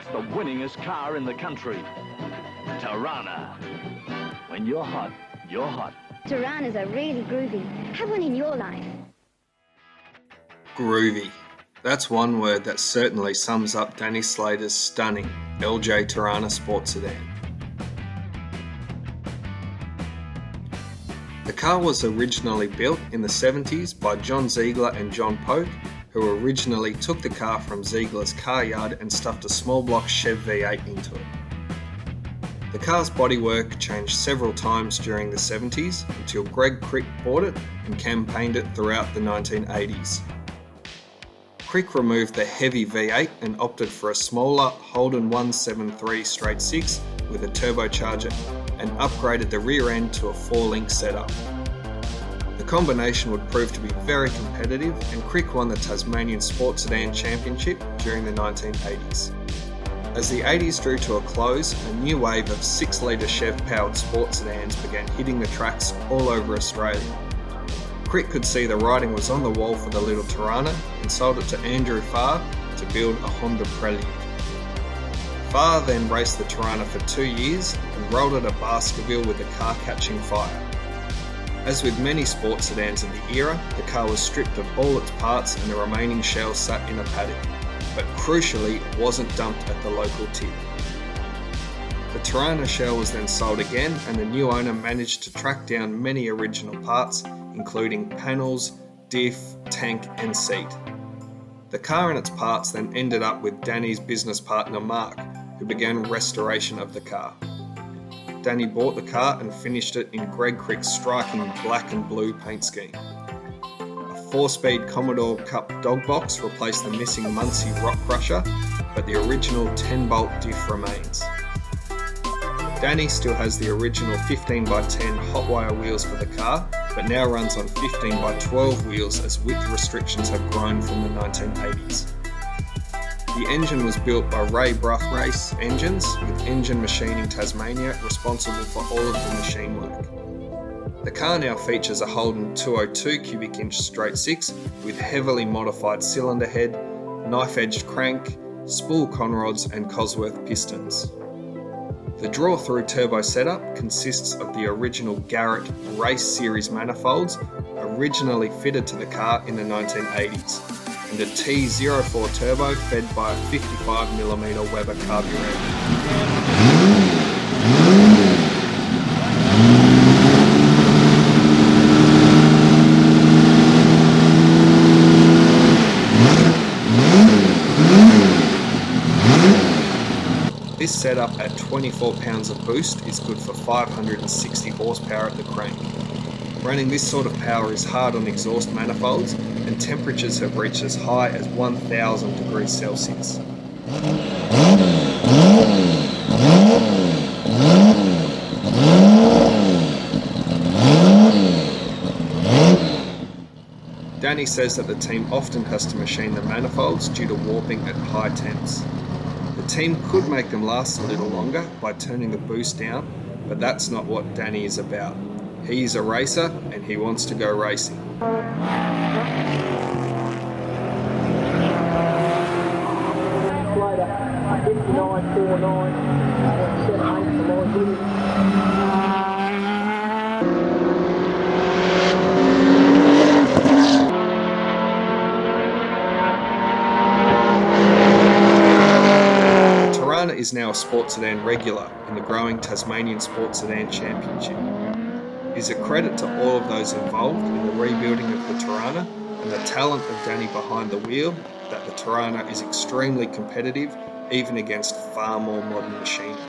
It's the winningest car in the country. Torana. When you're hot, you're hot. Toranas are really groovy. Have one in your life. Groovy. That's one word that certainly sums up Danny Slater's stunning LJ Torana sports sedan. The car was originally built in the 70s by John Ziegler and John Polk, who originally took the car from Ziegler's car yard and stuffed a small block Chev V8 into it. The car's bodywork changed several times during the 70s until ex-Crick bought it and campaigned it throughout the 1980s. Crick removed the heavy V8 and opted for a smaller Holden 173 straight 6 with a turbocharger and upgraded the rear end to a 4-link setup. The combination would prove to be very competitive, and Crick won the Tasmanian Sports Sedan Championship during the 1980s. As the 80s drew to a close, a new wave of 6-litre Chev-powered sports sedans began hitting the tracks all over Australia. Crick could see the writing was on the wall for the little Torana and sold it to Andrew Farr to build a Honda Prelude. Farr then raced the Torana for 2 years and rolled it at Baskerville with the car catching fire. As with many sports sedans of the era, the car was stripped of all its parts and the remaining shell sat in a paddock, but crucially it wasn't dumped at the local tip. The Torana shell was then sold again, and the new owner managed to track down many original parts, including panels, diff, tank and seat. The car and its parts then ended up with Danny's business partner Mark, who began restoration of the car. Danny bought the car and finished it in ex-Crick's striking black and blue paint scheme. A 4-speed Commodore Cup dog box replaced the missing Muncie rock crusher, but the original 10-bolt diff remains. Danny still has the original 15x10 hot wire wheels for the car, but now runs on 15x12 wheels as width restrictions have grown from the 1980s. The engine was built by Ray Bruff Race Engines, with Engine Machining Tasmania responsible for all of the machine work. The car now features a Holden 202 cubic inch straight 6 with heavily modified cylinder head, knife-edged crank, spool conrods and Cosworth pistons. The draw-through turbo setup consists of the original Garrett Race Series manifolds originally fitted to the car in the 1980s, and a T04 turbo fed by a 55mm Weber carburetor. This setup at 24 pounds of boost is good for 560 horsepower at the crank. Running this sort of power is hard on exhaust manifolds, and temperatures have reached as high as 1000 degrees Celsius. Danny says that the team often has to machine the manifolds due to warping at high temps. The team could make them last a little longer by turning the boost down, but that's not what Danny is about. He's a racer and he wants to go racing. Slater, 5949, 78 for Lloyd Williams. Torana is now a sports sedan regular in the growing Tasmanian Sports Sedan Championship. It is a credit to all of those involved in the rebuilding of the Torana and the talent of Danny behind the wheel that the Torana is extremely competitive even against far more modern machinery.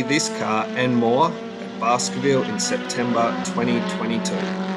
this car and more at Baskerville in September 2022.